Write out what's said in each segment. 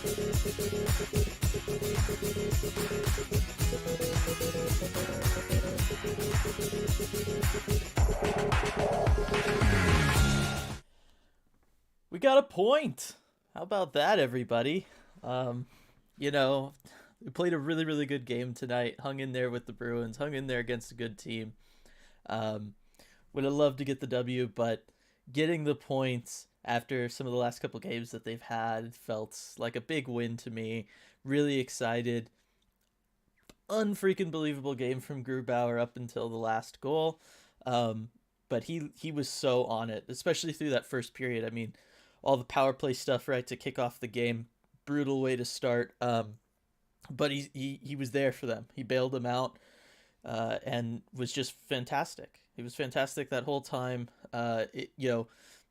We got a point. How about that, everybody? Um, you know, we played a really, really good game tonight. Hung in there with the Bruins. Hung in there against a good team. Um, would have loved to get the W, but getting the points after some of the last couple games that they've had felt like a big win to me. Really excited. Unfreaking believable game from Grubauer up until the last goal. Um, but he was so on it, especially through that first period. I mean, all the power play stuff right to kick off the game. Brutal way to start. But he was there for them. He bailed them out and was just fantastic. He was fantastic that whole time.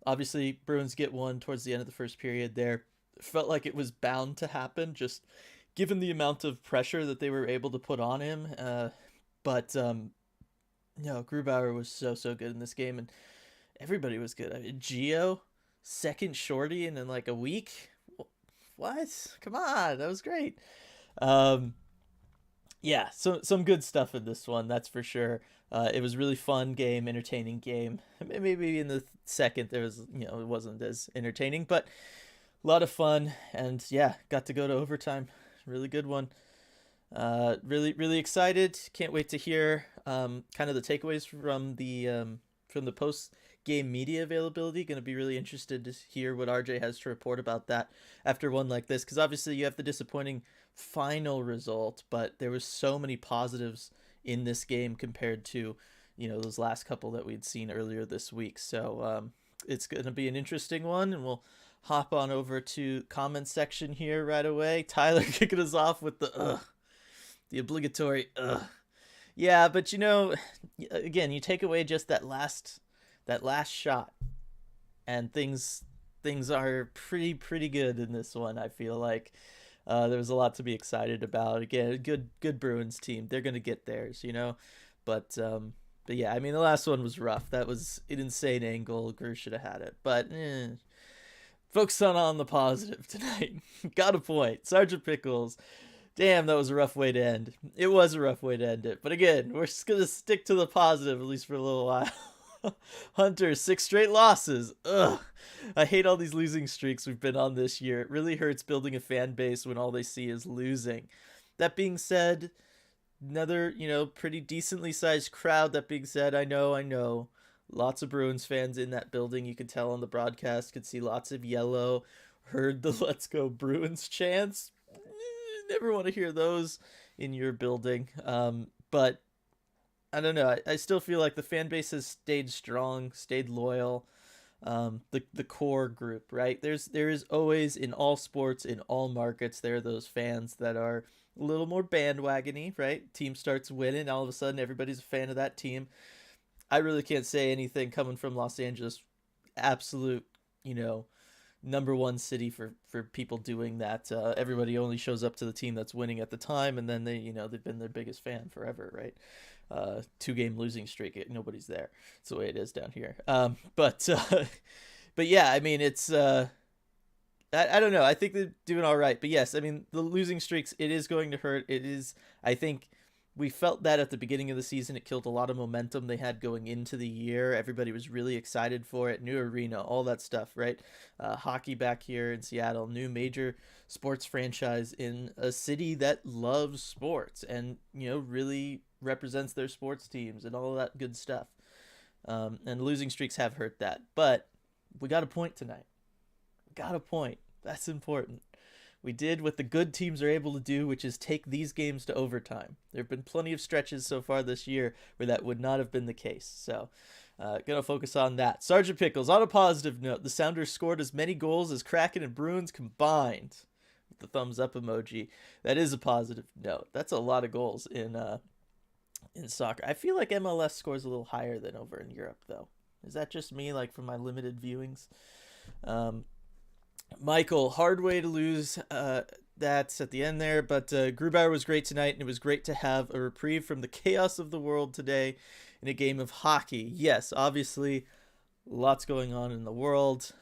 Obviously Bruins get one towards the end of the first period there. Felt like it was bound to happen, just given the amount of pressure that they were able to put on him. Grubauer was so good in this game, and everybody was good. I mean, Gio, second shorty in like a week. What? Come on, that was great. Um, yeah, so some good stuff in this one, that's for sure. It was a really fun game, entertaining game. Maybe in the second there was, it wasn't as entertaining, but a lot of fun, and yeah, got to go to overtime. Really good one. Really really excited. Can't wait to hear kind of the takeaways from the post game media availability. Going to be really interested to hear what RJ has to report about that after one like this, because obviously you have the disappointing final result, but there was so many positives in this game compared to those last couple that we'd seen earlier this week. So it's going to be an interesting one, and we'll hop on over to comment section here right away. Tyler kicking us off with the obligatory yeah, but again, you take away just that last shot, and things are pretty good in this one. I feel like there was a lot to be excited about. Again, good Bruins team. They're gonna get theirs, but yeah, I mean, the last one was rough. That was an insane angle. Greer should have had it, but focus on the positive tonight. Got a point, Sergeant Pickles. Damn, that was a rough way to end. It was a rough way to end it. But again, we're just going to stick to the positive, at least for a little while. Hunter, 6 straight losses. Ugh. I hate all these losing streaks we've been on this year. It really hurts building a fan base when all they see is losing. That being said, another, pretty decently sized crowd. That being said, I know. Lots of Bruins fans in that building. You could tell on the broadcast. Could see lots of yellow. Heard the "Let's Go Bruins" chants. Never want to hear those in your building. But I don't know. I still feel like the fan base has stayed strong, stayed loyal. The core group, right? There is always, in all sports, in all markets, there are those fans that are a little more bandwagony, right? Team starts winning, all of a sudden everybody's a fan of that team. I really can't say anything coming from Los Angeles. Absolute, number one city for people doing that. Everybody only shows up to the team that's winning at the time, and then they've been their biggest fan forever, right? 2-game losing streak, nobody's there. It's the way it is down here. But yeah, I mean, it's I don't know. I think they're doing all right, but yes, I mean, the losing streaks, it is going to hurt. It is. I think we felt that at the beginning of the season. It killed a lot of momentum they had going into the year. Everybody was really excited for it. New arena, all that stuff, right? Hockey back here in Seattle, new major sports franchise in a city that loves sports and, really represents their sports teams and all that good stuff. And losing streaks have hurt that. But we got a point tonight. Got a point. That's important. We did what the good teams are able to do, which is take these games to overtime. There have been plenty of stretches so far this year where that would not have been the case. So, gonna focus on that. Sergeant Pickles, on a positive note, the Sounders scored as many goals as Kraken and Bruins combined. With the thumbs up emoji. That is a positive note. That's a lot of goals in soccer. I feel like MLS scores a little higher than over in Europe, though. Is that just me, like, from my limited viewings? Michael, hard way to lose. That's at the end there, but Grubauer was great tonight, and it was great to have a reprieve from the chaos of the world today in a game of hockey. Yes, obviously, lots going on in the world.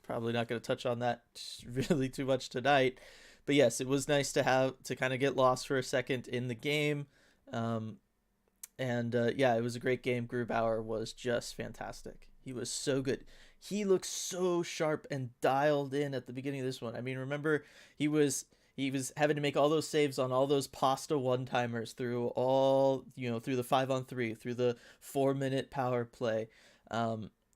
probably not going to touch on that really too much tonight. But yes, it was nice to have to kind of get lost for a second in the game. Um, yeah, it was a great game. Grubauer was just fantastic. He was so good. He looked so sharp and dialed in at the beginning of this one. I mean, remember he was having to make all those saves on all those pasta one timers through all through the 5-on-3, through the 4-minute power play.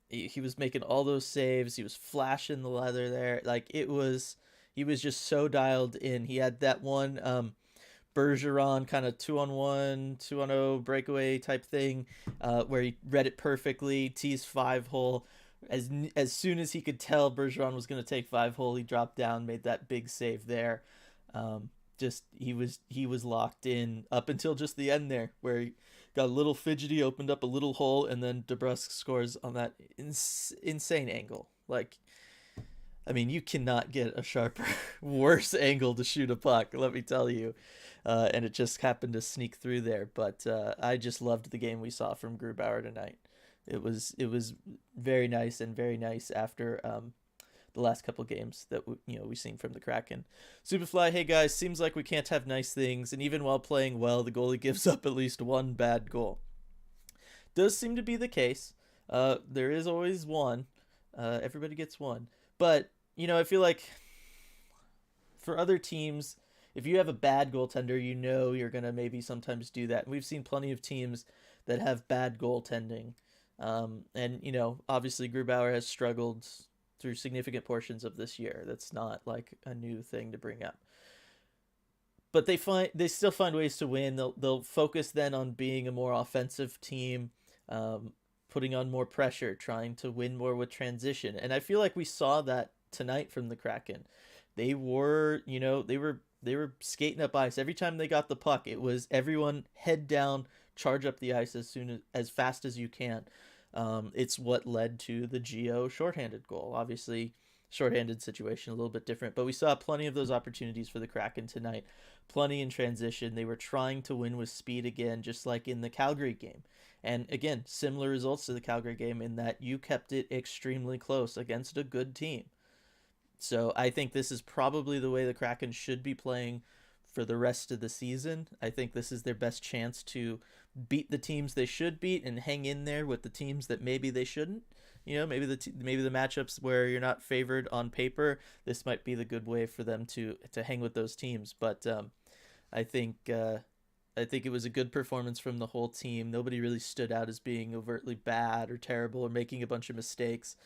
He was making all those saves. He was flashing the leather there. Like he was just so dialed in. He had that one Bergeron kind of 2-on-1, 2-on-0 breakaway type thing, where he read it perfectly, teased 5-hole. As soon as he could tell Bergeron was going to take 5-hole, he dropped down, made that big save there. Just he was locked in up until just the end there, where he got a little fidgety, opened up a little hole, and then DeBrusk scores on that insane angle. Like, I mean, you cannot get a sharper, worse angle to shoot a puck, let me tell you. And it just happened to sneak through there. But I just loved the game we saw from Grubauer tonight. It was very nice, and very nice after the last couple games that we've seen from the Kraken. Superfly, hey guys, seems like we can't have nice things, and even while playing well, the goalie gives up at least one bad goal. Does seem to be the case. There is always one. Everybody gets one. But, I feel like for other teams, if you have a bad goaltender, you're going to maybe sometimes do that. And we've seen plenty of teams that have bad goaltending. And, obviously Grubauer has struggled through significant portions of this year. That's not like a new thing to bring up. But they still find ways to win. They'll focus then on being a more offensive team, putting on more pressure, trying to win more with transition. And I feel like we saw that tonight from the Kraken. They were skating up ice. Every time they got the puck, it was everyone head down, charge up the ice as fast as you can. It's what led to the Geo shorthanded goal. Obviously, shorthanded situation a little bit different, but we saw plenty of those opportunities for the Kraken tonight. Plenty in transition. They were trying to win with speed again, just like in the Calgary game. And again, similar results to the Calgary game in that you kept it extremely close against a good team. So I think this is probably the way the Kraken should be playing for the rest of the season. I think this is their best chance to beat the teams they should beat and hang in there with the teams that maybe they shouldn't. Maybe the matchups where you're not favored on paper, this might be the good way for them to hang with those teams. But I think it was a good performance from the whole team. Nobody really stood out as being overtly bad or terrible or making a bunch of mistakes.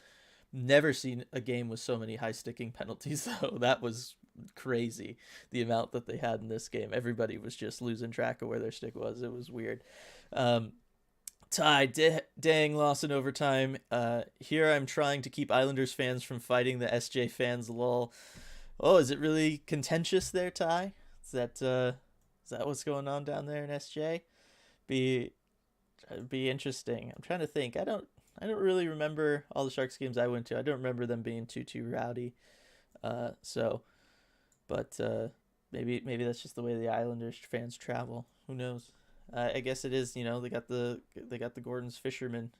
Never seen a game with so many high sticking penalties, though. That was crazy, the amount that they had in this game. Everybody was just losing track of where their stick was. It was weird. Ty, dang, loss in overtime. Here I'm trying to keep Islanders fans from fighting the SJ fans, lol. Oh, is it really contentious there, Ty? Is that what's going on down there in SJ? Be interesting. I'm trying to think. I don't really remember all the Sharks games I went to. I don't remember them being too rowdy. But maybe that's just the way the Islanders fans travel. Who knows? I guess it is. They got the Gordon's Fisherman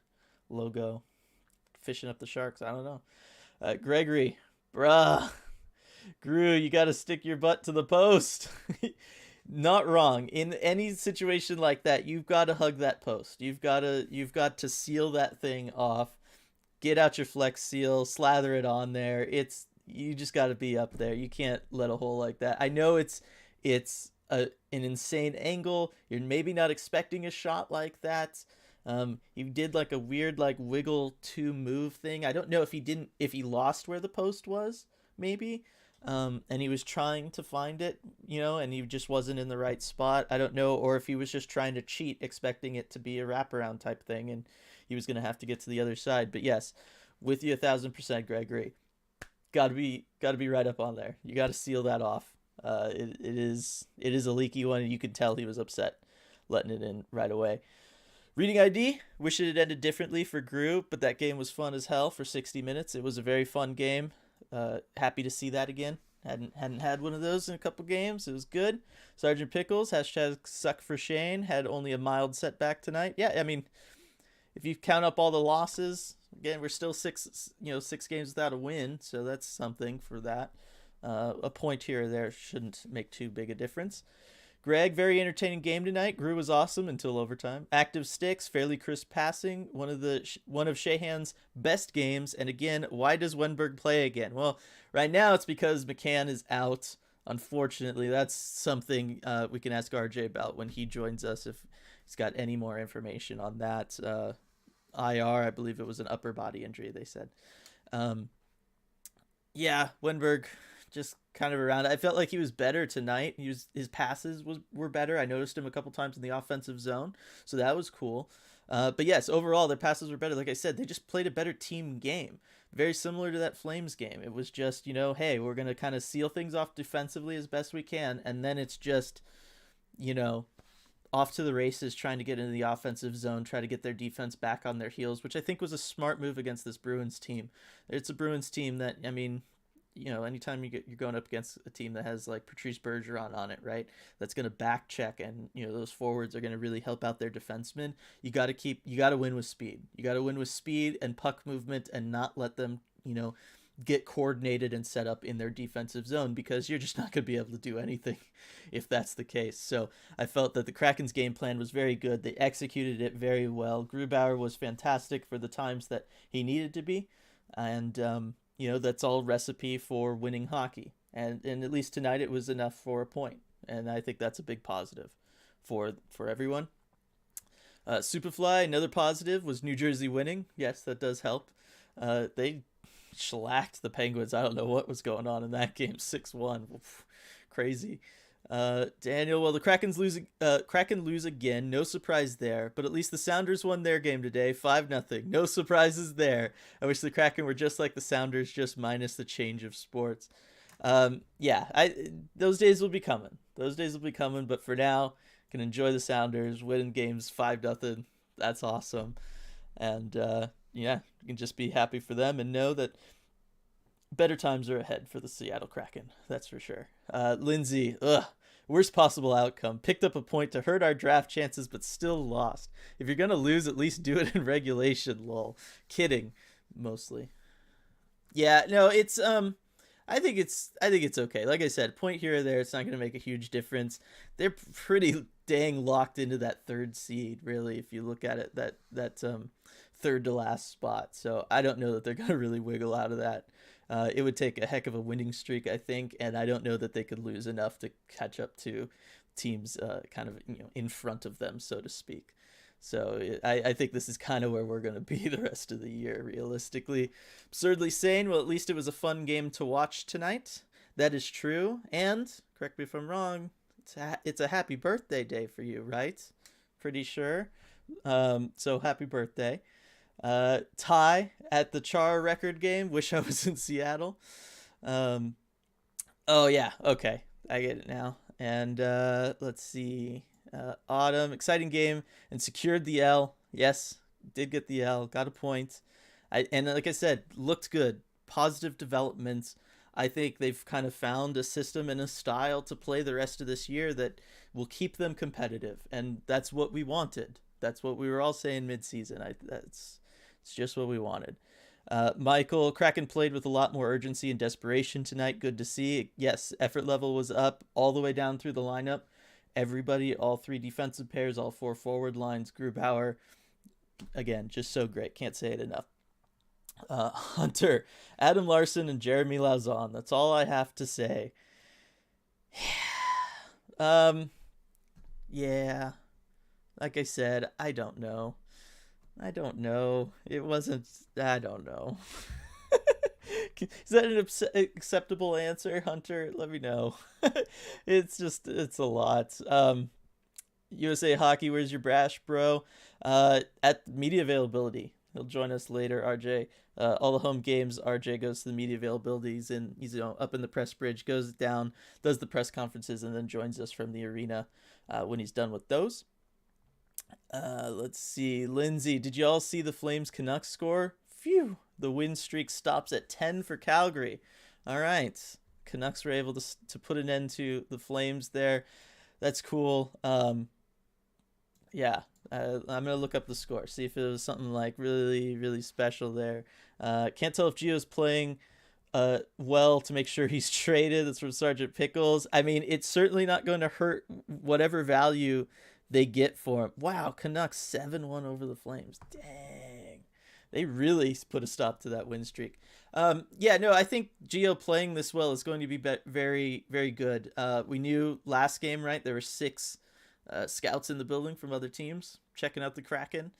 logo, fishing up the Sharks. I don't know. Gregory, bruh, Gru, you got to stick your butt to the post. Not wrong. In any situation like that, you've got to hug that post. You've got to seal that thing off. Get out your Flex Seal, slather it on there. You just got to be up there. You can't let a hole like that. I know it's an insane angle. You're maybe not expecting a shot like that. He did like a weird like wiggle to move thing. I don't know if he lost where the post was, maybe. And he was trying to find it, and he just wasn't in the right spot. I don't know, or if he was just trying to cheat, expecting it to be a wraparound type thing, and he was going to have to get to the other side. But yes, with you 1,000%, Gregory. Got to be right up on there. You got to seal that off. It is a leaky one, and you could tell he was upset letting it in right away. Reading ID, wish it had ended differently for Gru, but that game was fun as hell for 60 minutes. It was a very fun game. Happy to see that again. Hadn't had one of those in a couple games. It was good. Sergeant Pickles, #suck for Shane, had only a mild setback tonight. Yeah, I mean, if you count up all the losses, again, we're still 6 games without a win, so that's something for that. A point here or there shouldn't make too big a difference. Greg, very entertaining game tonight. Grew was awesome until overtime. Active sticks, fairly crisp passing. One of Shahan's best games. And again, why does Wenberg play again? Well, right now it's because McCann is out. Unfortunately, that's something we can ask RJ about when he joins us if he's got any more information on that. IR, I believe it was an upper body injury, they said. Yeah, Wenberg just kind of around. I felt like he was better tonight. His passes were better. I noticed him a couple times in the offensive zone, so that was cool. But yes, overall their passes were better. Like I said, they just played a better team game. Very similar to that Flames game. It was just, hey, we're going to kind of seal things off defensively as best we can, and then it's just, off to the races trying to get into the offensive zone, try to get their defense back on their heels, which I think was a smart move against this Bruins team. It's a Bruins team that, anytime you're going up against a team that has like Patrice Bergeron on it, right? That's going to back check, and those forwards are going to really help out their defensemen. You got to win with speed. You got to win with speed and puck movement, and not let them, get coordinated and set up in their defensive zone, because you're just not going to be able to do anything if that's the case. So I felt that the Kraken's game plan was very good. They executed it very well. Grubauer was fantastic for the times that he needed to be, and that's all recipe for winning hockey. And at least tonight it was enough for a point. And I think that's a big positive for everyone. Superfly, another positive was New Jersey winning. Yes, that does help. They shellacked the Penguins. I don't know what was going on in that game. 6-1. Oof, crazy. Daniel, well, the Kraken lose again. No surprise there, but at least the Sounders won their game today, 5-0. No surprises there. I wish the Kraken were just like the Sounders, just minus the change of sports. Those days will be coming. But for now, can enjoy the Sounders winning games 5-0. That's awesome, and you can just be happy for them and know that better times are ahead for the Seattle Kraken. That's for sure. Lindsay, worst possible outcome. Picked up a point to hurt our draft chances, but still lost. If you're gonna lose, at least do it in regulation. Lol. Kidding, mostly. Yeah, no, it's I think it's okay. Like I said, point here or there, it's not gonna make a huge difference. They're pretty dang locked into that third seed, really. If you look at it, that third to last spot. So I don't know that they're gonna really wiggle out of that. It would take a heck of a winning streak, I think, and I don't know that they could lose enough to catch up to teams kind of in front of them, so to speak. So I think this is kind of where we're going to be the rest of the year, realistically. Absurdly sane, well, at least it was a fun game to watch tonight. That is true, and, correct me if I'm wrong, it's a happy birthday day for you, right? Pretty sure. So happy birthday. Ty at the Char record game. Wish I was in Seattle. Oh yeah, okay, I get it now. And let's see. Autumn, exciting game and secured the L. Yes, did get the L. Got a point. And like I said, looked good. Positive developments. I think they've kind of found a system and a style to play the rest of this year that will keep them competitive, and that's what we wanted. That's what we were all saying mid-season. It's just what we wanted. Michael, Kraken played with a lot more urgency and desperation tonight. Good to see. Yes, effort level was up all the way down through the lineup. Everybody, all three defensive pairs, all four forward lines, Grubauer, again, just so great. Can't say it enough. Hunter, Adam Larson, and Jeremy Lauzon. That's all I have to say. Yeah. Like I said, I don't know. It wasn't. I don't know. Is that an acceptable answer, Hunter? Let me know. It's a lot. USA Hockey, where's your brash, bro? At media availability. He'll join us later, RJ. All the home games, RJ goes to the media availability. He's up in the press bridge, goes down, does the press conferences, and then joins us from the arena when he's done with those. Let's see. Lindsay, did you all see the Flames Canucks score? Phew. The win streak stops at 10 for Calgary. All right. Canucks were able to put an end to the Flames there. That's cool. Yeah. I'm gonna look up the score, see if it was something like really, really special there. Can't tell if Gio's playing well to make sure he's traded. That's from Sergeant Pickles. I mean, it's certainly not going to hurt whatever value they get for him. Wow, Canucks 7-1 over the Flames. Dang. They really put a stop to that win streak. Yeah, no, I think Gio playing this well is going to be very, very good. We knew last game, right? There were 6 scouts in the building from other teams checking out the Kraken.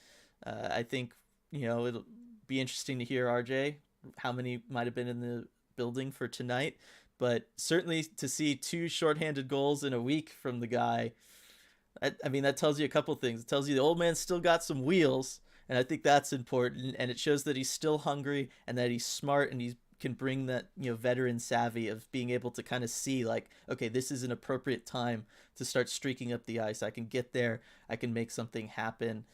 I think, it'll be interesting to hear, RJ, how many might have been in the building for tonight. But certainly to see 2 shorthanded goals in a week from the guy, I mean, that tells you a couple things. It tells you the old man's still got some wheels, and I think that's important. And it shows that he's still hungry and that he's smart and he can bring that, veteran savvy of being able to kind of see like, okay, this is an appropriate time to start streaking up the ice. I can get there. I can make something happen.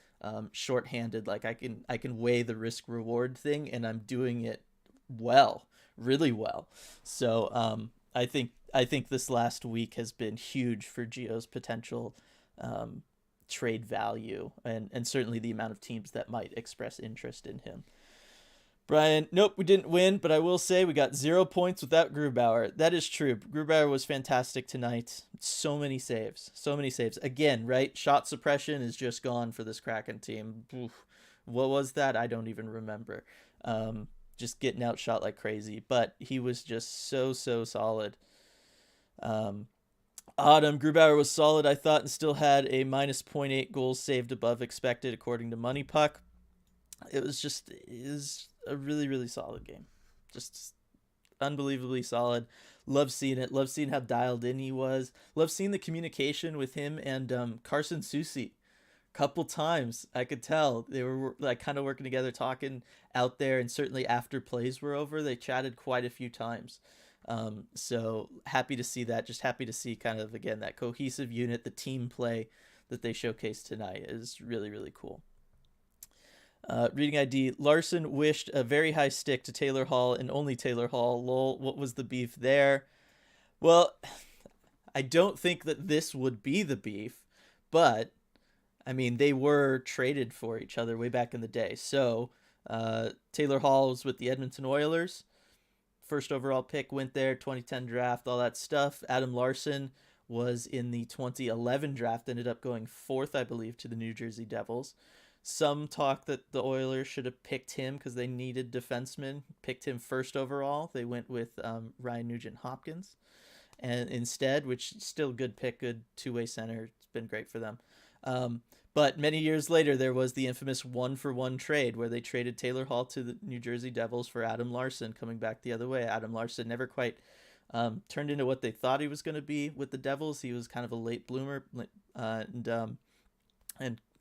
Shorthanded, like I can weigh the risk reward thing, and I'm doing it well, really well. So I think this last week has been huge for Gio's potential trade value, and certainly the amount of teams that might express interest in him. Brian, nope, we didn't win, but I will say we got 0 points without Grubauer. That is true. Grubauer was fantastic tonight. So many saves. Again, right? Shot suppression is just gone for this Kraken team. Oof. What was that? I don't even remember. Just getting outshot like crazy. But he was just so solid. Autumn, Grubauer was solid, I thought, and still had a minus 0.8 goals saved above expected, according to Money Puck. It was a really, really solid game. Just unbelievably solid. Love seeing it. Love seeing how dialed in he was. Love seeing the communication with him and Carson Soucy. Couple times I could tell they were like kind of working together, talking out there, and certainly after plays were over, they chatted quite a few times. So happy to see that. Just happy to see kind of, again, that cohesive unit, the team play that they showcased tonight is really, really cool. Reading ID, Larson wished a very high stick to Taylor Hall and only Taylor Hall. Lol, what was the beef there? Well, I don't think that this would be the beef, but I mean, they were traded for each other way back in the day. So Taylor Hall was with the Edmonton Oilers. First overall pick went there, 2010 draft, all that stuff. Adam Larson was in the 2011 draft, ended up going 4th, I believe, to the New Jersey Devils. Some talk that the Oilers should have picked him because they needed defensemen. Picked him 1st overall. They went with Ryan Nugent-Hopkins and instead, which is still a good pick, good two-way center. It's been great for them. But many years later, there was the infamous 1-for-1 trade where they traded Taylor Hall to the New Jersey Devils for Adam Larson, coming back the other way. Adam Larson never quite turned into what they thought he was going to be with the Devils. He was kind of a late bloomer, and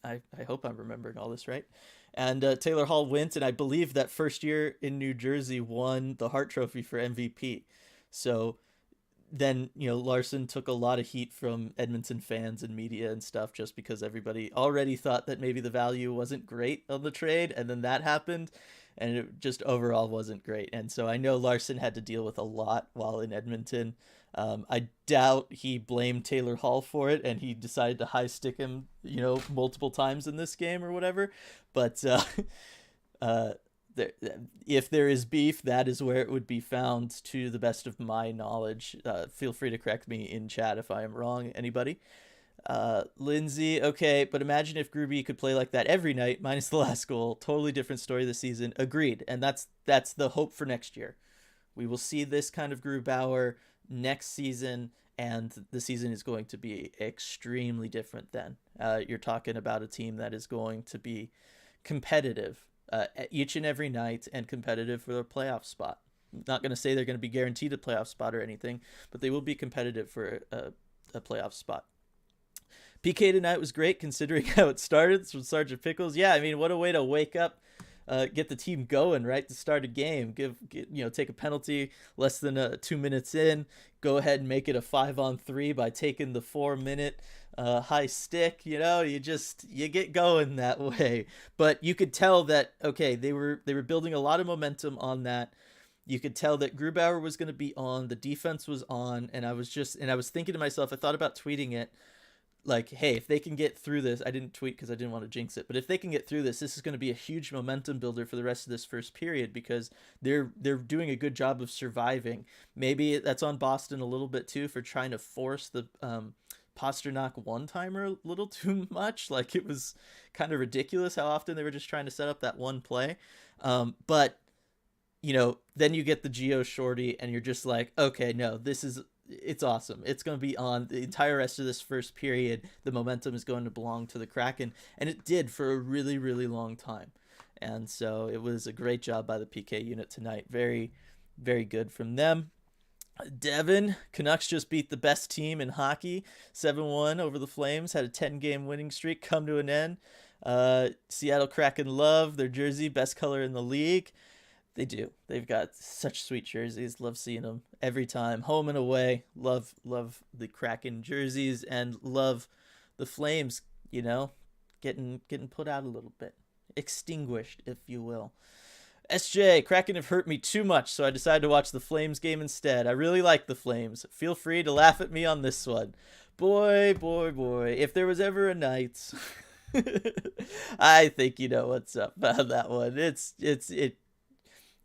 I hope I'm remembering all this right. And Taylor Hall went, and I believe that first year in New Jersey won the Hart Trophy for MVP. So then, Larson took a lot of heat from Edmonton fans and media and stuff just because everybody already thought that maybe the value wasn't great on the trade, and then that happened, and it just overall wasn't great. And so I know Larson had to deal with a lot while in Edmonton. I doubt he blamed Taylor Hall for it, and he decided to high stick him, multiple times in this game or whatever. But if there is beef, that is where it would be found, to the best of my knowledge. Feel free to correct me in chat if I am wrong, anybody. Lindsay, okay, but imagine if Gruby could play like that every night, minus the last goal. Totally different story this season. Agreed, and that's the hope for next year. We will see this kind of Grubauer next season, and the season is going to be extremely different then. You're talking about a team that is going to be competitive each and every night and competitive for a playoff spot. I'm not going to say they're going to be guaranteed a playoff spot or anything, but they will be competitive for a playoff spot. PK tonight was great considering how it started from Sergeant Pickles. Yeah, I mean, what a way to wake up, get the team going, right, to start a game. Take a penalty less than 2 minutes in, go ahead and make it a 5-on-3 by taking the 4-minute high stick. You get going that way. But you could tell that, okay, they were building a lot of momentum on that. You could tell that Grubauer was going to be on, the defense was on, and I was thinking to myself, I thought about tweeting it. like, hey, if they can get through this, I didn't tweet because I didn't want to jinx it, but if they can get through this is going to be a huge momentum builder for the rest of this first period because they're doing a good job of surviving. Maybe that's on Boston a little bit too for trying to force the Pasternak one timer a little too much. Like it was kind of ridiculous how often they were just trying to set up that one play. But then you get the Geo shorty and you're just like, okay, no, it's awesome. It's going to be on the entire rest of this first period. The momentum is going to belong to the Kraken, and it did for a really, really long time. And so it was a great job by the PK unit tonight. Very, very good from them. Devin, Canucks just beat the best team in hockey, 7-1 over the Flames, had a 10-game winning streak come to an end. Seattle Kraken love their jersey, best color in the league. They do. They've got such sweet jerseys. Love seeing them every time, home and away. Love the Kraken jerseys and love the Flames, getting put out a little bit. Extinguished, if you will. SJ, Kraken have hurt me too much, so I decided to watch the Flames game instead. I really like the Flames. Feel free to laugh at me on this one. Boy, if there was ever a night, I think you know what's up about that one.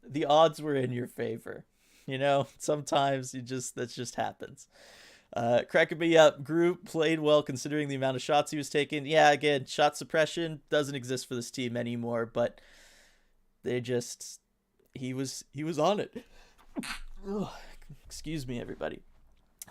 The odds were in your favor. Sometimes that just happens. Kraken me up. Group played well considering the amount of shots he was taking. Yeah, again, shot suppression doesn't exist for this team anymore, but he was on it. Excuse me, everybody.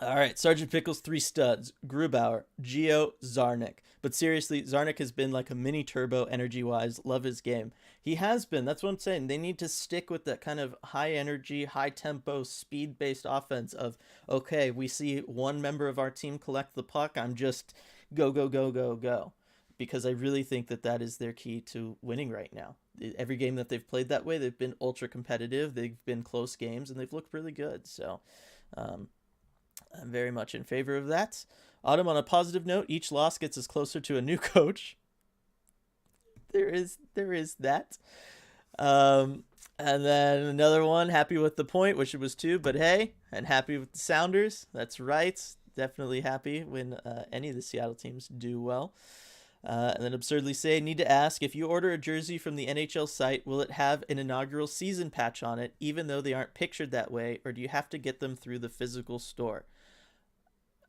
All right, Sergeant Pickles, 3 studs. Grubauer, Geo, Zarnik. But seriously, Zarnik has been like a mini turbo energy-wise. Love his game. He has been. That's what I'm saying. They need to stick with that kind of high energy, high tempo, speed-based offense of, okay, we see one member of our team collect the puck. I'm just go, go, go, go, go. Because I really think that is their key to winning right now. Every game that they've played that way, they've been ultra competitive. They've been close games, and they've looked really good. So, I'm very much in favor of that. Autumn, on a positive note, each loss gets us closer to a new coach. There is that. And then another one, happy with the point, wish it was 2, but hey, and happy with the Sounders. That's right. Definitely happy when any of the Seattle teams do well. And then absurdly say, need to ask, if you order a jersey from the NHL site, will it have an inaugural season patch on it, even though they aren't pictured that way, or do you have to get them through the physical store?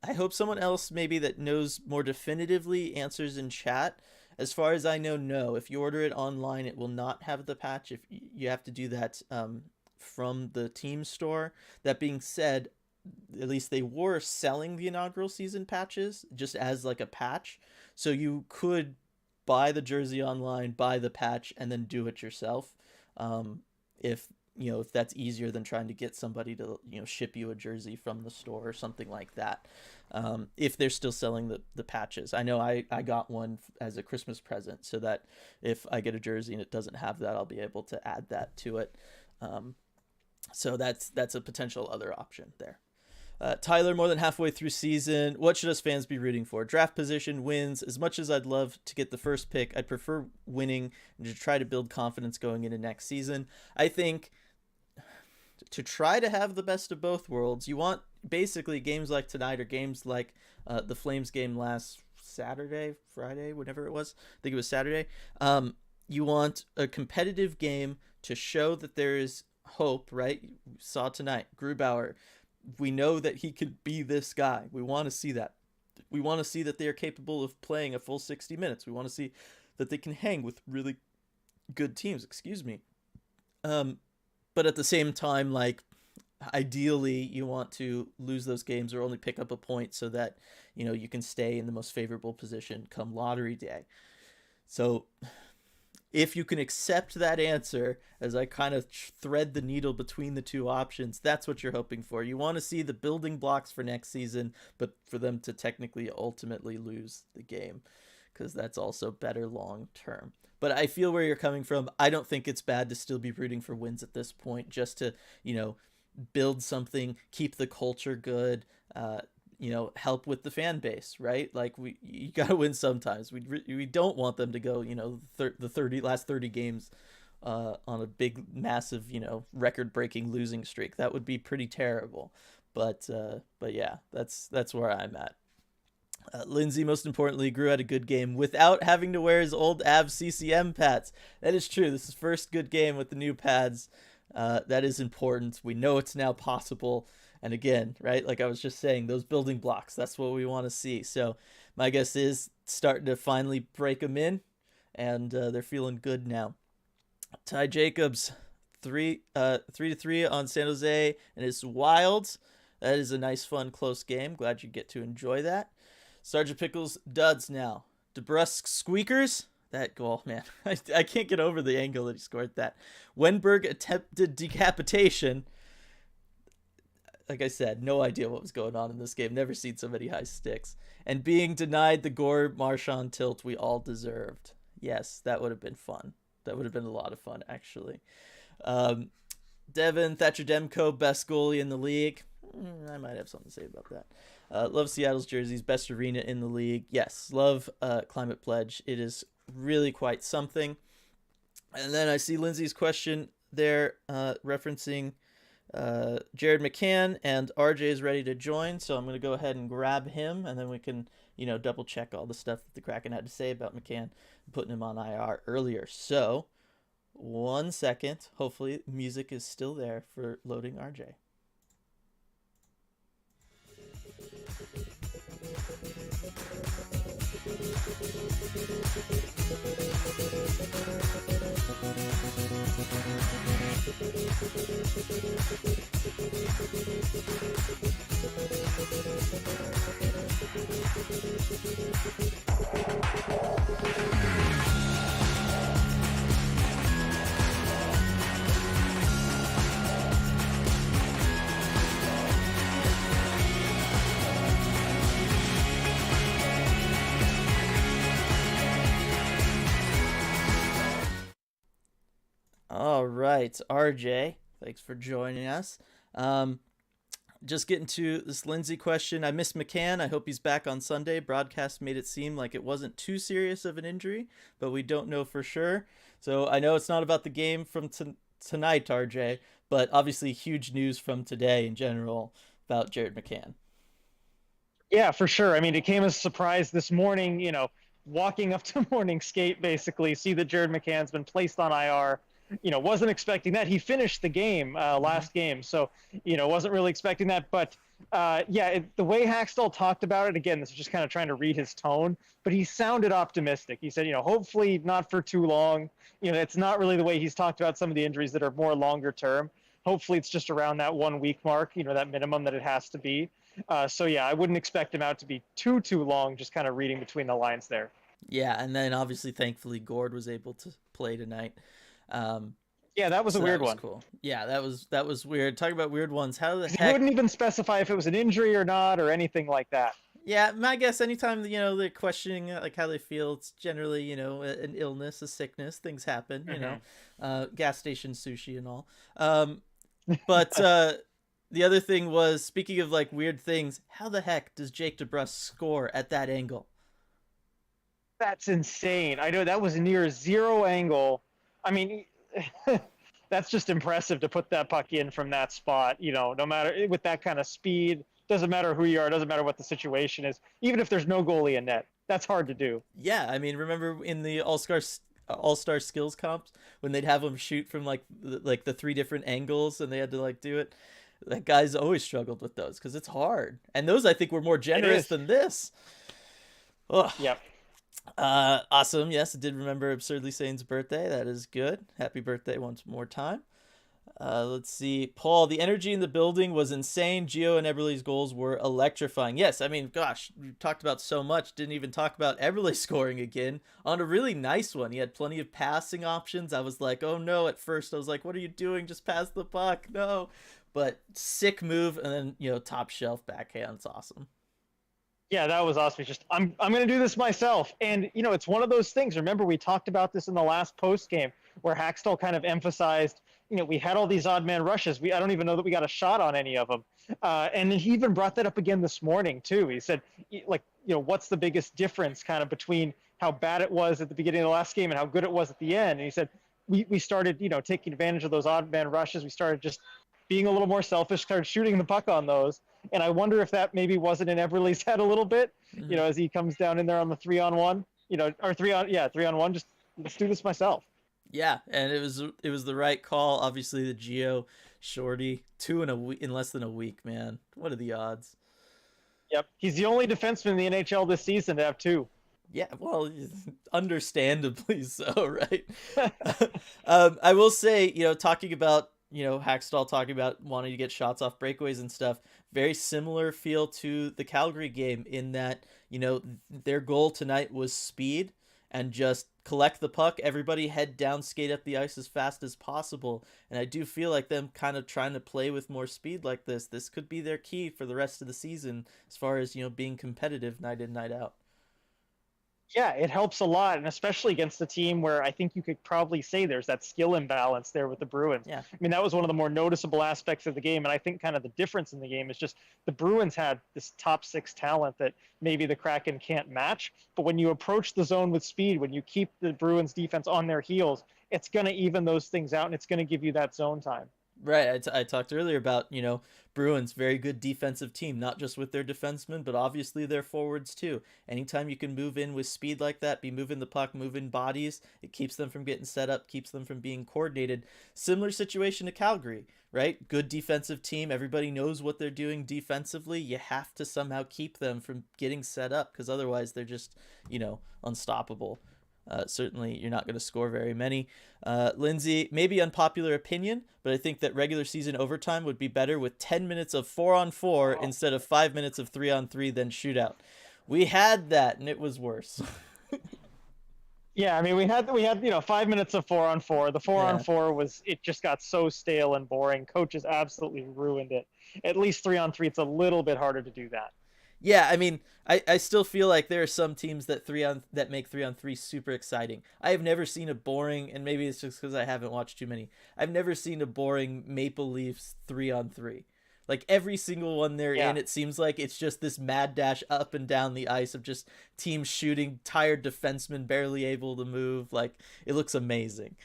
I hope someone else maybe that knows more definitively answers in chat. As far as I know, no. If you order it online, it will not have the patch. If you have to do that from the team store. That being said, at least they were selling the inaugural season patches just as like a patch. So you could buy the jersey online, buy the patch, and then do it yourself. If that's easier than trying to get somebody to ship you a jersey from the store or something like that. If they're still selling the patches. I know I got one as a Christmas present, so that if I get a jersey and it doesn't have that, I'll be able to add that to it. So that's a potential other option there. Tyler, more than halfway through season, what should us fans be rooting for? Draft position, wins. As much as I'd love to get the first pick, I'd prefer winning and to try to build confidence going into next season. I think to try to have the best of both worlds, you want basically games like tonight or games like the Flames game last Friday, whenever it was. I think it was Saturday. You want a competitive game to show that there is hope, right? We saw tonight, Grubauer. We know that he could be this guy. We want to see that. We want to see that they are capable of playing a full 60 minutes. We want to see that they can hang with really good teams. Excuse me. But at the same time, like, ideally, you want to lose those games or only pick up a point so that, you can stay in the most favorable position come lottery day. So if you can accept that answer, as I kind of thread the needle between the two options, that's what you're hoping for. You want to see the building blocks for next season, but for them to technically ultimately lose the game, because that's also better long term. But I feel where you're coming from. I don't think it's bad to still be rooting for wins at this point, just to, build something, keep the culture good, help with the fan base, right? Like you got to win sometimes. We don't want them to go, the last 30 games on a big, massive, record-breaking losing streak. That would be pretty terrible. But yeah, that's where I'm at. Lindsay, most importantly, grew at a good game without having to wear his old Avs CCM pads. That is true. This is first good game with the new pads. That is important. We know it's now possible. And again, right, like I was just saying, those building blocks, that's what we want to see. So my guess is starting to finally break them in, and they're feeling good now. Ty Jacobs, 3-3 on San Jose, and it's Wilds. That is a nice, fun, close game. Glad you get to enjoy that. Sergeant Pickles duds now. DeBrusque squeakers. That goal, man. I can't get over the angle that he scored that. Wenberg attempted decapitation. Like I said, no idea what was going on in this game. Never seen so many high sticks. And being denied the Gore Marchand tilt we all deserved. Yes, that would have been fun. That would have been a lot of fun, actually. Devin, Thatcher Demko, best goalie in the league. I might have something to say about that. Love Seattle's jerseys, best arena in the league. Yes, love Climate Pledge. It is really quite something. And then I see Lindsay's question there referencing Jared McCann, and RJ is ready to join, so I'm going to go ahead and grab him, and then we can, double check all the stuff that the Kraken had to say about McCann, putting him on IR earlier. So, 1 second. Hopefully, music is still there for loading RJ. All right, RJ, thanks for joining us. Just getting to this Lindsay question. I missed McCann. I hope he's back on Sunday. Broadcast made it seem like it wasn't too serious of an injury, but we don't know for sure. So I know it's not about the game from tonight, RJ, but obviously huge news from today in general about Jared McCann. Yeah, for sure. I mean, it came as a surprise this morning, walking up to morning skate, basically, see that Jared McCann's been placed on IR. Wasn't expecting that. He finished the game last game, so wasn't really expecting that. But the way Hackstall talked about it, again, this is just kind of trying to read his tone, but he sounded optimistic. He said, hopefully not for too long. It's not really the way he's talked about some of the injuries that are more longer term. Hopefully it's just around that 1 week mark, that minimum that it has to be. I wouldn't expect him out to be too long, just kind of reading between the lines there. Yeah, and then obviously, thankfully, Gord was able to play tonight. That was a weird one. Cool. Yeah, that was weird. Talking about weird ones. How the heck? He wouldn't even specify if it was an injury or not or anything like that. Yeah, my guess. Anytime they're questioning like how they feel, it's generally an illness, a sickness. Things happen. Gas station sushi and all. But the other thing was, speaking of like weird things, how the heck does Jake DeBrusque score at that angle? That's insane. I know that was near zero angle. I mean, that's just impressive to put that puck in from that spot, no matter with that kind of speed. Doesn't matter who you are, doesn't matter what the situation is, even if there's no goalie in net. That's hard to do. Yeah, I mean, remember in the All-Star skills comps when they'd have them shoot from like the 3 different angles and they had to like do it? That guy's always struggled with those because it's hard. And those I think were more generous than this. Ugh. Yep. Awesome. Yes, I did remember Absurdly Sane's birthday. That is good. Happy birthday once more time. Let's see. Paul, the energy in the building was insane. Gio and Eberle's goals were electrifying. Yes, I mean, gosh, we talked about so much. Didn't even talk about Eberle scoring again on a really nice one. He had plenty of passing options. I was like, oh no, at first I was like, what are you doing? Just pass the puck. No. But sick move, and then, top shelf backhand. It's awesome. Yeah, that was awesome. It's just, I'm going to do this myself. And, it's one of those things. Remember, we talked about this in the last post game where Hackstall kind of emphasized, we had all these odd man rushes. I don't even know that we got a shot on any of them. And he even brought that up again this morning, too. He said, what's the biggest difference kind of between how bad it was at the beginning of the last game and how good it was at the end? And he said, we started, taking advantage of those odd man rushes. We started just being a little more selfish, started shooting the puck on those. And I wonder if that maybe wasn't in Everly's head a little bit, Mhm. as he comes down in there on the 3-on-1, or 3-on-1, just let's do this myself. Yeah, and it was the right call. Obviously, the Geo Shorty two in less than a week, man. What are the odds? Yep. He's the only defenseman in the NHL this season to have two. Yeah, well, understandably so, right? I will say, talking about, Hackstall talking about wanting to get shots off breakaways and stuff, very similar feel to the Calgary game in that, their goal tonight was speed and just collect the puck, everybody head down, skate up the ice as fast as possible. And I do feel like them kind of trying to play with more speed like this could be their key for the rest of the season as far as, being competitive night in, night out. Yeah, it helps a lot, and especially against a team where I think you could probably say there's that skill imbalance there with the Bruins. Yeah. I mean, that was one of the more noticeable aspects of the game, and I think kind of the difference in the game is just the Bruins had this top six talent that maybe the Kraken can't match, but when you approach the zone with speed, when you keep the Bruins defense on their heels, it's going to even those things out, and it's going to give you that zone time. Right. I talked earlier about, Bruins, very good defensive team, not just with their defensemen, but obviously their forwards too. Anytime you can move in with speed like that, be moving the puck, moving bodies, it keeps them from getting set up, keeps them from being coordinated. Similar situation to Calgary, right? Good defensive team. Everybody knows what they're doing defensively. You have to somehow keep them from getting set up because otherwise they're just, unstoppable. Certainly, you're not going to score very many. Lindsay, maybe unpopular opinion, but I think that regular season overtime would be better with 10 minutes of 4-on-4 instead of 5 minutes of 3-on-3 then shootout. We had that, and it was worse. Yeah, I mean, we had 5 minutes of 4-on-4. The four on Yeah. four was it just got so stale and boring. Coaches absolutely ruined it. At least 3-on-3, it's a little bit harder to do that. Yeah, I mean, I still feel like there are some teams that make 3-on-3 super exciting. I have never seen a boring, and maybe it's just because I haven't watched too many. I've never seen a boring Maple Leafs 3-on-3. Like every single one they're Yeah, in, it seems like it's just this mad dash up and down the ice of just teams shooting, tired defensemen barely able to move. Like it looks amazing.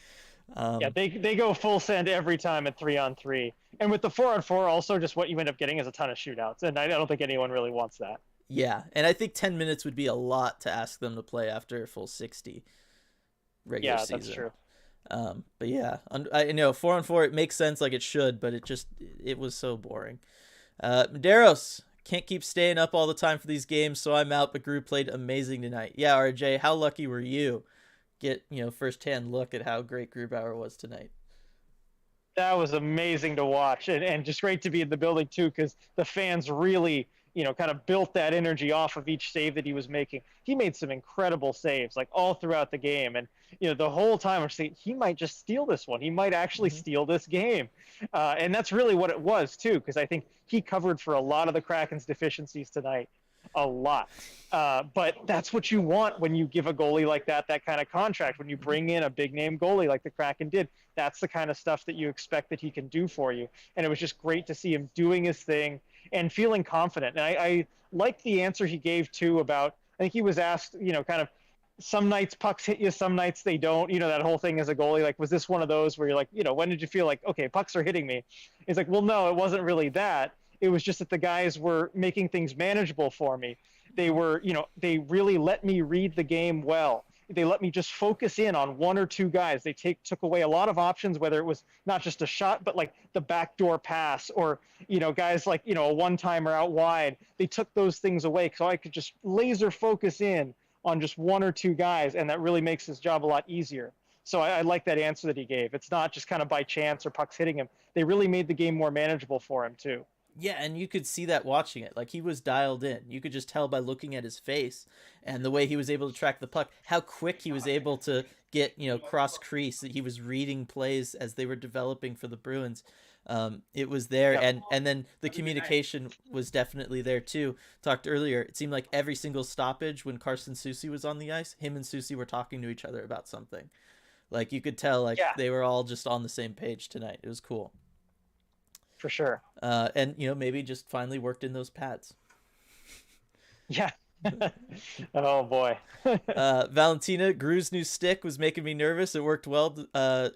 yeah, Um, they go full send every time at 3-on-3, and with the 4-on-4, also just what you end up getting is a ton of shootouts, and I don't think anyone really wants that. yeah, and I think 10 minutes would be a lot to ask them to play after a full 60 regular Yeah, that's season. true. But yeah, I know 4-on-4 it makes sense like it should, but it was so boring. Medeiros can't keep staying up all the time for these games, so I'm out. But Gru played amazing tonight. Yeah, RJ, how lucky were you? Get firsthand look at how great Grubauer was tonight. That was amazing to watch, and just great to be in the building too, because the fans really, kind of built that energy off of each save that he was making. He made some incredible saves, like all throughout the game, and the whole time I'm saying he might just steal this one. He might actually Mm-hmm. steal this game, and that's really what it was too, because I think he covered for a lot of the Kraken's deficiencies tonight, a lot. But that's what you want when you give a goalie like that kind of contract. When you bring in a big name goalie like the Kraken did, that's the kind of stuff that you expect that he can do for you. And it was just great to see him doing his thing and feeling confident. And I like the answer he gave too about, I think he was asked, kind of some nights pucks hit you, some nights they don't. That whole thing as a goalie, like, was this one of those where you're like, when did you feel like, okay, pucks are hitting me? He's like, well, no, it wasn't really that. It was just that the guys were making things manageable for me. They were, they really let me read the game well. They let me just focus in on one or two guys. They took away a lot of options, whether it was not just a shot, but like the backdoor pass or, guys like, a one-timer out wide. They took those things away so I could just laser focus in on just one or two guys, and that really makes his job a lot easier. So I like that answer that he gave. It's not just kind of by chance or pucks hitting him. They really made the game more manageable for him too. Yeah, and you could see that watching it. Like he was dialed in. You could just tell by looking at his face and the way he was able to track the puck, how quick he was able to get, cross crease. That he was reading plays as they were developing for the Bruins. It was there, Yep. and then the communication was definitely there too. Talked earlier. It seemed like every single stoppage when Carson Soucy was on the ice, him and Soucy were talking to each other about something. Like you could tell, like Yeah, they were all just on the same page tonight. It was cool. for sure. And maybe just finally worked in those pads. Yeah, Oh boy. Valentina, Gru's new stick was making me nervous. It worked well,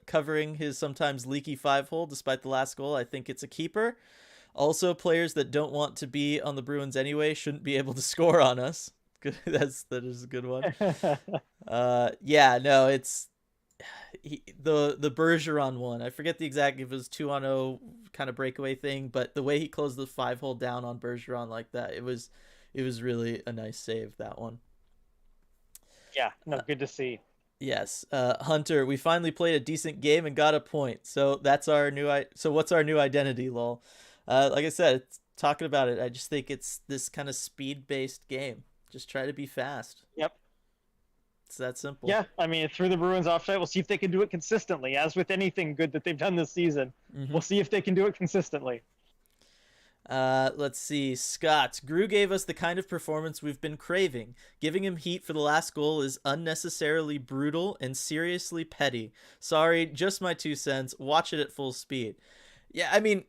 covering his sometimes leaky 5-hole despite the last goal. I think it's a keeper. Also, players that don't want to be on the Bruins anyway shouldn't be able to score on us. Good, that is a good one. Yeah, no, it's the Bergeron one. I forget the exact if it was 2-0 kind of breakaway thing, but the way he closed the 5-hole down on Bergeron like that, it was really a nice save, that one. Yeah, no, good to see. Yes, Hunter, we finally played a decent game and got a point. So that's our so what's our new identity, lol? Like I said, talking about it, I just think it's this kind of speed-based game. Just try to be fast. Yep. It's that simple. Yeah, I mean, through the Bruins offside, we'll see if they can do it consistently. As with anything good that they've done this season, we'll see if they can do it consistently. Let's see. Scott. Gru gave us the kind of performance we've been craving. Giving him heat for the last goal is unnecessarily brutal and seriously petty. Sorry, just my 2 cents. Watch it at full speed. Yeah, I mean,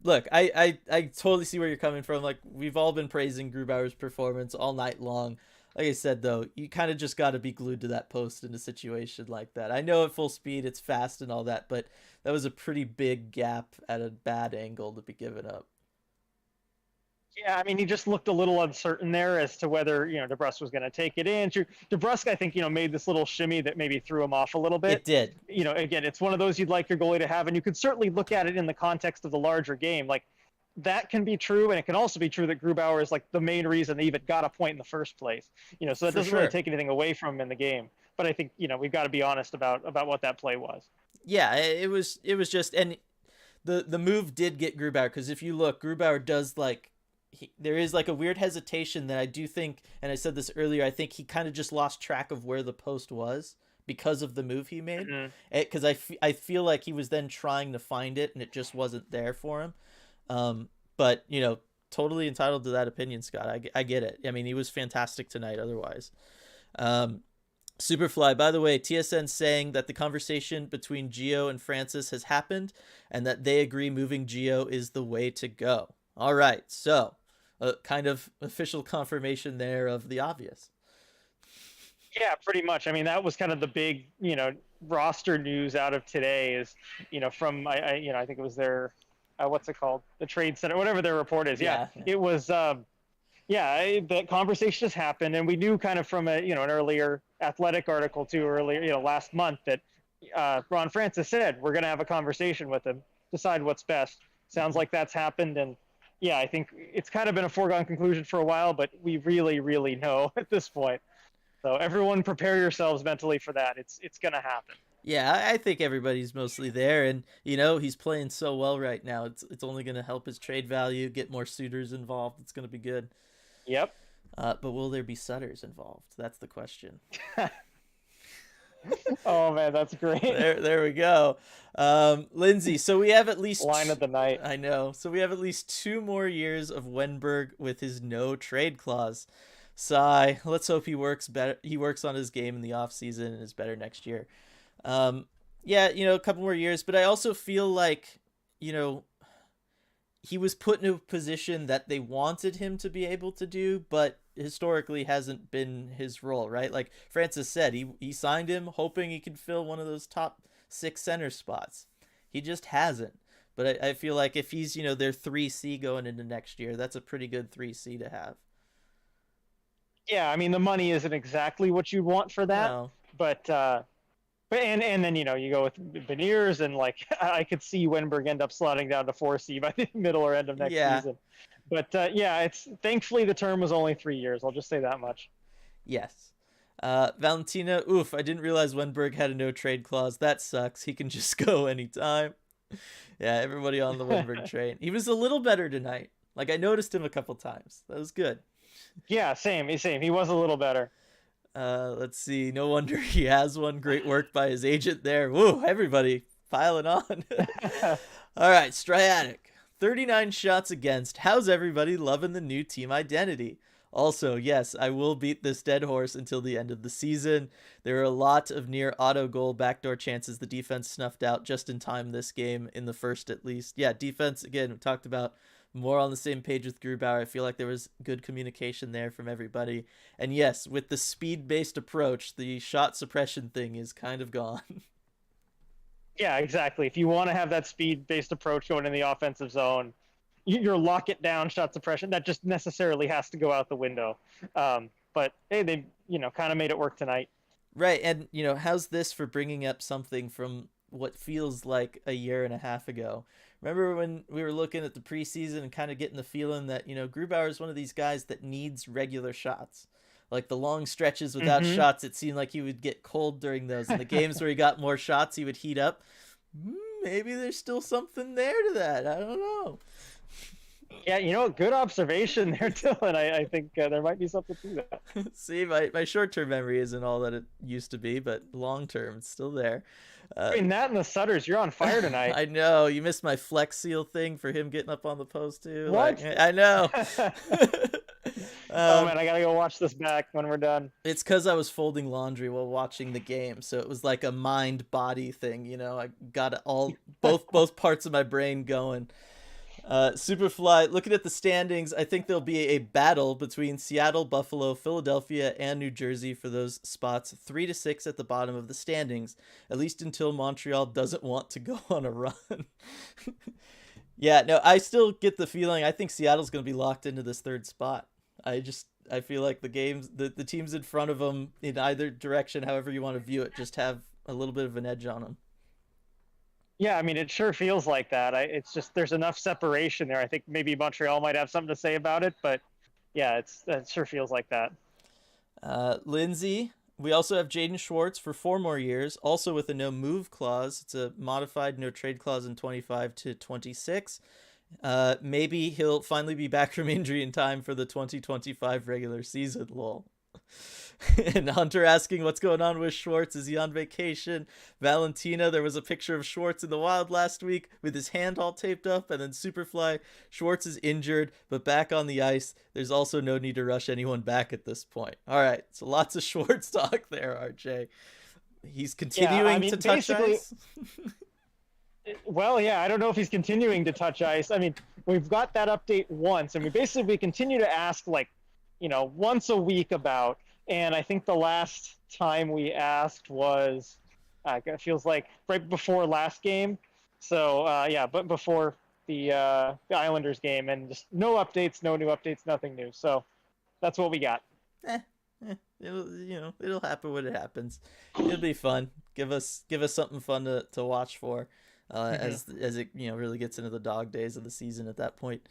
look, I totally see where you're coming from. Like, we've all been praising Grubauer's performance all night long. Like I said, though, you kind of just got to be glued to that post in a situation like that. I know at full speed it's fast and all that, but that was a pretty big gap at a bad angle to be given up. Yeah, I mean, he just looked a little uncertain there as to whether, DeBrusk was going to take it in. DeBrusk, I think, made this little shimmy that maybe threw him off a little bit. It did. Again, it's one of those you'd like your goalie to have, and you could certainly look at it in the context of the larger game. Like, that can be true, and it can also be true that Grubauer is, like, the main reason they even got a point in the first place. So that doesn't really take anything away from him in the game. But I think, we've got to be honest about what that play was. Yeah, it was just, and the move did get Grubauer, because if you look, Grubauer does, like, there is like a weird hesitation that I do think, and I said this earlier, I think he kind of just lost track of where the post was because of the move he made. Because I feel like he was then trying to find it and it just wasn't there for him. But, totally entitled to that opinion, Scott. I get it. I mean, he was fantastic tonight otherwise. Superfly, by the way, TSN saying that the conversation between Gio and Francis has happened and that they agree moving Gio is the way to go. All right, so kind of official confirmation there of the obvious. Yeah, pretty much. I mean, that was kind of the big, roster news out of today is, from I think it was their, what's it called, the Trade Center, whatever their report is. Yeah. It was, the conversation has happened, and we knew kind of from an earlier Athletic article too earlier, last month that Ron Francis said we're going to have a conversation with him, decide what's best. Sounds like that's happened, and yeah, I think it's kind of been a foregone conclusion for a while, but we really, really know at this point. So everyone prepare yourselves mentally for that. It's going to happen. Yeah, I think everybody's mostly there, and he's playing so well right now. It's only going to help his trade value, get more suitors involved. It's going to be good. Yep. But will there be sutters involved? That's the question. Oh man, that's great. There we go. Lindsay, so we have at least line of the night. I know. So we have at least 2 more years of Wenberg with his no trade clause. Sigh. Let's hope he works better. He works on his game in the off season and is better next year. Yeah, a couple more years, but I also feel like, he was put in a position that they wanted him to be able to do, but historically hasn't been his role, right? Like Francis said, he signed him hoping he could fill one of those top 6 center spots. He just hasn't. But I feel like if he's, their 3C going into next year, that's a pretty good 3C to have. Yeah, I mean, the money isn't exactly what you want for that, No. but and then you go with Beniers, and like I could see Wenberg end up slotting down to 4C by the middle or end of next season. But it's thankfully the term was only 3 years. I'll just say that much. Yes. Valentina, oof, I didn't realize Wenberg had a no trade clause. That sucks. He can just go anytime. Yeah, everybody on the Wenberg train. He was a little better tonight. Like I noticed him a couple times. That was good. Yeah, same. He was a little better. Let's see. No wonder he has one. Great work by his agent there. Woo, everybody piling on. All right, Striatic. 39 shots against. How's everybody loving the new team identity? Also, yes, I will beat this dead horse until the end of the season. There are a lot of near auto goal backdoor chances the defense snuffed out just in time this game, in the first at least. Yeah, defense, again, we talked about more on the same page with Grubauer. I feel like there was good communication there from everybody. And yes, with the speed-based approach, the shot suppression thing is kind of gone. Yeah, exactly. If you want to have that speed-based approach going in the offensive zone, your lock it down shot suppression that just necessarily has to go out the window. But hey, they kind of made it work tonight. Right, and how's this for bringing up something from what feels like a year and a half ago? Remember when we were looking at the preseason and kind of getting the feeling that Grubauer is one of these guys that needs regular shots. Like the long stretches without shots, it seemed like he would get cold during those. And the games where he got more shots, he would heat up. Maybe there's still something there to that. I don't know. Yeah, good observation there, Dylan. I think there might be something to that. See, my short-term memory isn't all that it used to be, but long-term, it's still there. Between that and the Sutters, you're on fire tonight. I know. You missed my Flex Seal thing for him getting up on the post, too. What? I know. Oh, man, I got to go watch this back when we're done. It's because I was folding laundry while watching the game, so it was like a mind-body thing, I got both parts of my brain going. Superfly, looking at the standings, I think there'll be a battle between Seattle, Buffalo, Philadelphia, and New Jersey for those spots 3-6 at the bottom of the standings, at least until Montreal doesn't want to go on a run. Yeah, no, I still get the feeling I think Seattle's going to be locked into this third spot. I feel like the teams in front of them in either direction, however you want to view it, just have a little bit of an edge on them. Yeah, I mean, it sure feels like that. It's just there's enough separation there. I think maybe Montreal might have something to say about it, but yeah, it sure feels like that. Lindsay, we also have Jaden Schwartz for 4 more years, also with a no move clause. It's a modified no trade clause in 25 to 26. Maybe he'll finally be back from injury in time for the 2025 regular season. Lol. And Hunter asking what's going on with Schwartz. Is he on vacation? Valentina, there was a picture of Schwartz in the wild last week with his hand all taped up. And then Superfly, Schwartz is injured, but back on the ice. There's also no need to rush anyone back at this point. All right, so lots of Schwartz talk there, RJ. He's continuing to touch ice. Well, yeah, I don't know if he's continuing to touch ice. I mean, we've got that update once, and we continue to ask once a week about. And I think the last time we asked was, it feels like right before last game. So, but before the Islanders game, and just no updates, no new updates, nothing new. So that's what we got. It'll happen when it happens. It'll be fun. Give us something fun to watch for, as it really gets into the dog days of the season at that point.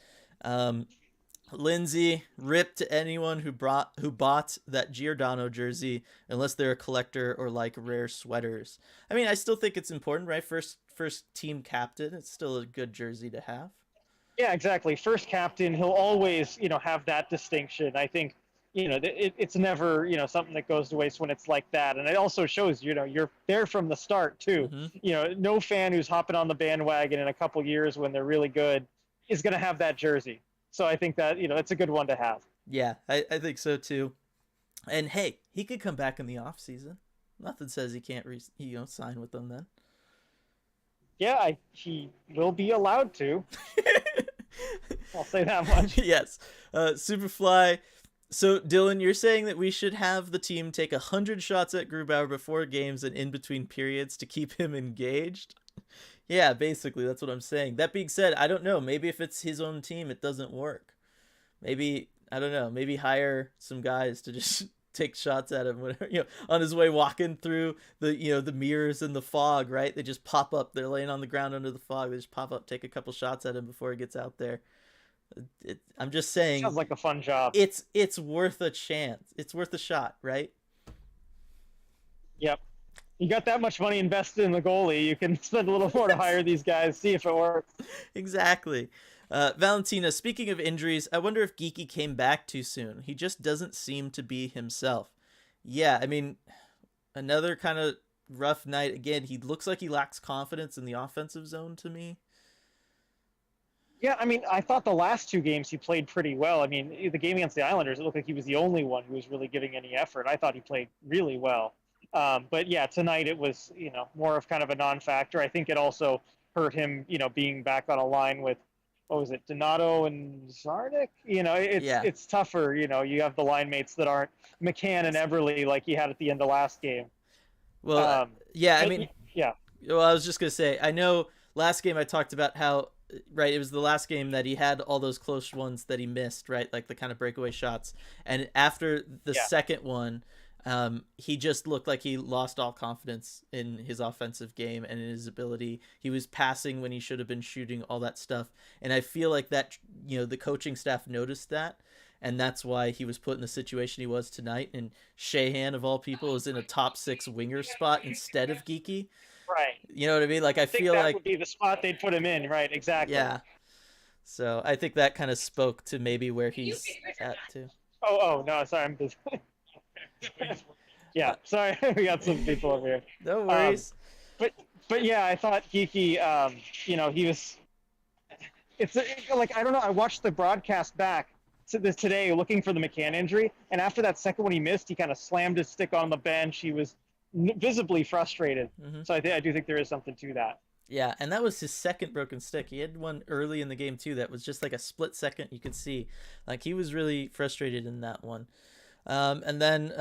Lindsay, rip to anyone who bought that Giordano jersey, unless they're a collector or like rare sweaters. I mean, I still think it's important, right? First team captain, it's still a good jersey to have. Yeah, exactly. First captain, he'll always have that distinction. I think it's never something that goes to waste when it's like that, and it also shows you're there from the start too. No fan who's hopping on the bandwagon in a couple years when they're really good is going to have that jersey. So I think that, it's a good one to have. Yeah, I think so too. And hey, he could come back in the off season. Nothing says he can't sign with them then. Yeah, he will be allowed to. I'll say that much. Yes. Superfly. So Dylan, you're saying that we should have the team take 100 shots at Grubauer before games and in between periods to keep him engaged? Yeah, basically, that's what I'm saying. That being said, I don't know. Maybe if it's his own team, it doesn't work. Maybe, I don't know, maybe hire some guys to just take shots at him on his way walking through the mirrors and the fog, right? They just pop up. They're laying on the ground under the fog. They just pop up, take a couple shots at him before he gets out there. I'm just saying. Sounds like a fun job. It's worth a chance. It's worth a shot, right? Yep. You got that much money invested in the goalie, you can spend a little more to hire these guys, see if it works. Exactly. Valentina, speaking of injuries, I wonder if Geeky came back too soon. He just doesn't seem to be himself. Yeah, I mean, another kind of rough night. Again, he looks like he lacks confidence in the offensive zone to me. Yeah, I mean, I thought the last 2 games he played pretty well. I mean, the game against the Islanders, it looked like he was the only one who was really giving any effort. I thought he played really well. But yeah, tonight it was, more of kind of a non-factor. I think it also hurt him, being back on a line with what was it, Donato and Zarnik? Yeah. It's tougher. You have the line mates that aren't McCann and Everly like he had at the end of last game. Well, Um, yeah, I but mean, yeah, well, I was just gonna say, I know last game I talked about how, right, it was the last game that he had all those close ones that he missed, right, like the kind of breakaway shots, and after the yeah, second one, he just looked like he lost all confidence in his offensive game and in his ability. He was passing when he should have been shooting, all that stuff, and I feel like that, the coaching staff noticed that. And that's why he was put in the situation he was tonight. And Shahan, of all people, is in a top six winger spot instead of Geeky. right. You know what I mean? Like, I I think feel that like, would be the spot they'd put him in. Right, exactly. yeah. So I think that kind of spoke to maybe where he's at too. Oh, no, sorry, I'm busy. Yeah, Uh, sorry, we got some people over here. no Um, worries. but but yeah, I thought Geeky, he was. It's like I don't know. I watched the broadcast back to this today, looking for the McCann injury, and after that second one he missed, he kind of slammed his stick on the bench. He was visibly frustrated. Hmm. So I do think there is something to that. Yeah, and that was his second broken stick. He had one early in the game too that was just like a split second. You could see, like he was really frustrated in that one. And then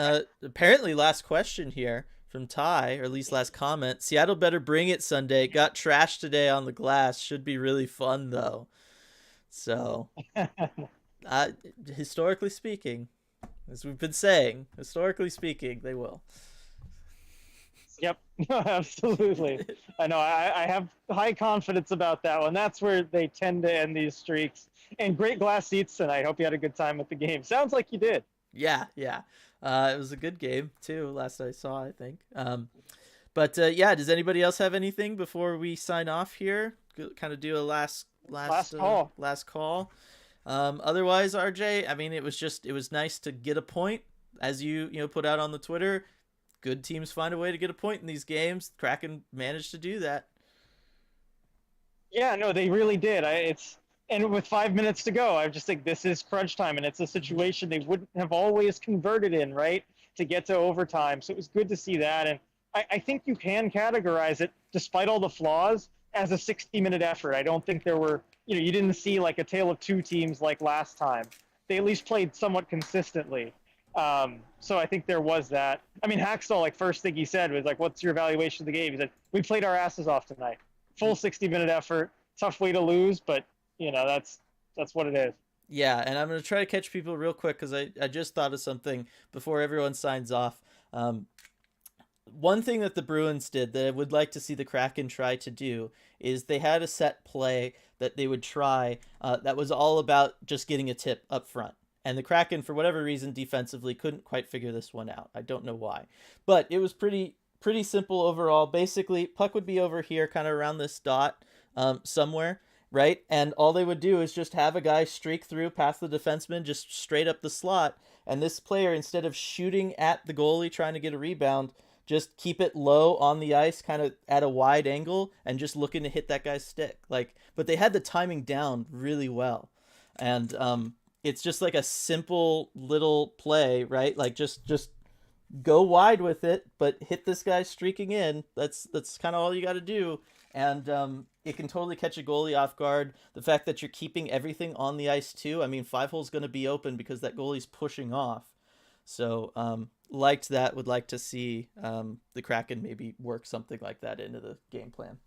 apparently last question here from Ty, or at least last comment. Seattle better bring it Sunday. Got trashed today on the glass. Should be really fun though. So, uh, historically speaking, as we've been saying, historically speaking, they will. Yep, no, absolutely. I know. I have high confidence about that one. That's where they tend to end these streaks. And great glass seats tonight. Hope you had a good time at the game. Sounds like you did. Yeah, yeah. It was a good game too. Last I saw, I think. But yeah, does anybody else have anything before we sign off here? Kind of do a Last call. last call. Otherwise, RJ, I mean, it was nice to get a point, as you put out on the Twitter. Good teams find a way to get a point in these games. Kraken managed to do that. Yeah, no, they really did. And with 5 minutes to go, I just think this is crunch time, and it's a situation they wouldn't have always converted in, right, to get to overtime. So it was good to see that, and I think you can categorize it, despite all the flaws, as a 60-minute effort. I don't think there were, you didn't see like a tale of two teams like last time. They at least played somewhat consistently. So I think there was that. I mean, Hackstall, like, first thing he said was like, "What's your evaluation of the game?" He said, "We played our asses off tonight. Full 60-minute effort. Tough way to lose, but that's what it is." Yeah, and I'm gonna try to catch people real quick because I just thought of something before everyone signs off. One thing that the Bruins did that I would like to see the Kraken try to do is they had a set play that they would try that was all about just getting a tip up front. And the Kraken, for whatever reason, defensively couldn't quite figure this one out. I don't know why. But it was pretty simple overall. Basically, puck would be over here, kind of around this dot somewhere, right? And all they would do is just have a guy streak through past the defenseman, just straight up the slot. And this player, instead of shooting at the goalie trying to get a rebound, just keep it low on the ice, kind of at a wide angle, and just looking to hit that guy's stick. But they had the timing down really well, and it's just like a simple little play, right? Like just go wide with it, but hit this guy streaking in. That's kind of all you got to do, and it can totally catch a goalie off guard. The fact that you're keeping everything on the ice too. I mean, 5-hole's going to be open because that goalie's pushing off. So liked that. Would like to see the Kraken maybe work something like that into the game plan.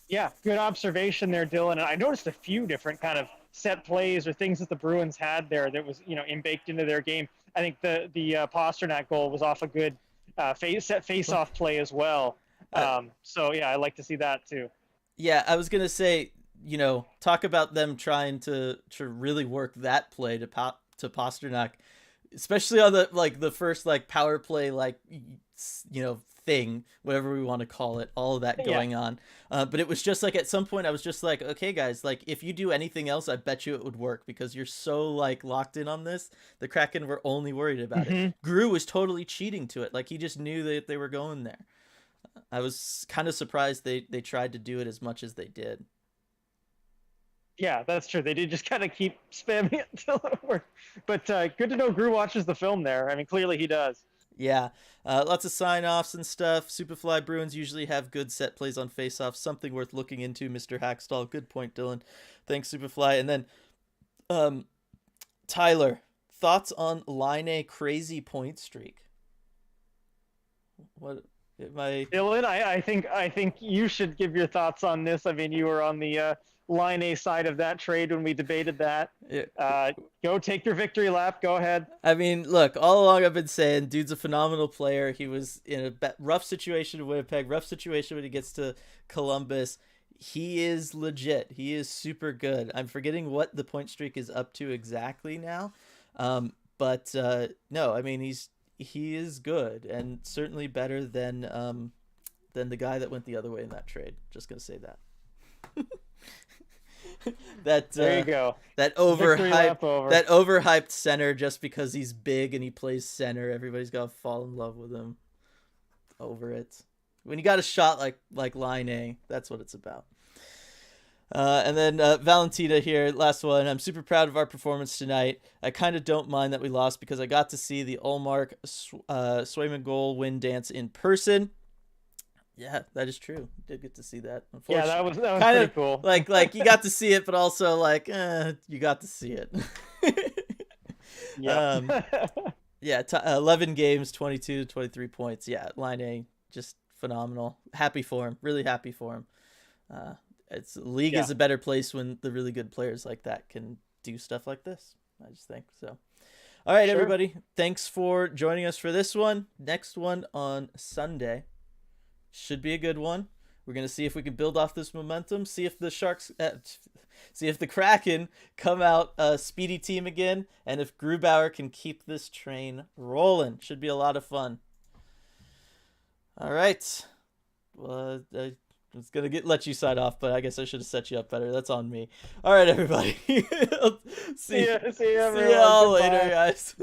Yeah, good observation there, Dylan. And I noticed a few different kind of set plays or things that the Bruins had there that was, baked into their game. I think the Pasternak goal was off a good face-off play as well. So yeah, I like to see that too. Yeah, I was gonna say, talk about them trying to really work that play to Pasternak, especially on the first power play thing, whatever we want to call it, all of that going on. But it was just at some point I was just like, okay guys, if you do anything else, I bet you it would work because you're so locked in on this. The Kraken were only worried about it. Gru was totally cheating to it. He just knew that they were going there. I was kind of surprised they tried to do it as much as they did. Yeah, that's true. They did just kind of keep spamming it until it worked. But good to know Gru watches the film there. I mean, clearly he does. Yeah, lots of sign-offs and stuff. Superfly Bruins usually have good set plays on face-offs. Something worth looking into, Mr. Hackstall. Good point, Dylan. Thanks, Superfly. And then, um, Tyler, thoughts on Line A crazy point streak? What am I? Dylan, I think you should give your thoughts on this. I mean, you were on the line A side of that trade when we debated that. Yeah. Go take your victory lap. Go ahead. I mean, look, all along I've been saying, dude's a phenomenal player. He was in a rough situation in Winnipeg, rough situation when he gets to Columbus. He is legit. He is super good. I'm forgetting what the point streak is up to exactly now. But no, I mean he is good and certainly better than the guy that went the other way in that trade. Just gonna say that. that There you go. that Victory lap overhyped over. that overhyped center just because he's big and he plays center. Everybody's gotta fall in love with him. Over it. When you got a shot like line A, that's what it's about. And then Valentina here, last one. I'm super proud of our performance tonight. I kind of don't mind that we lost because I got to see the Olmark Swayman goal win dance in person. Yeah, that is true. Did get to see that. Yeah, that was kind pretty of cool. like you got to see it, but also like you got to see it. Yeah. Yeah, 11 games, 22, 23 points. Yeah, line A, just phenomenal. Happy for him. Really happy for him. It's league is a better place when the really good players like that can do stuff like this. I just think so. All right, everybody. Thanks for joining us for this one. Next one on Sunday should be a good one. We're gonna see if we can build off this momentum. See if the Sharks, see if the Kraken come out a speedy team again, and if Grubauer can keep this train rolling. Should be a lot of fun. All right. Well, I was gonna let you sign off, but I guess I should have set you up better. That's on me. All right, everybody. See ya, See everyone. y'all Goodbye. later, guys.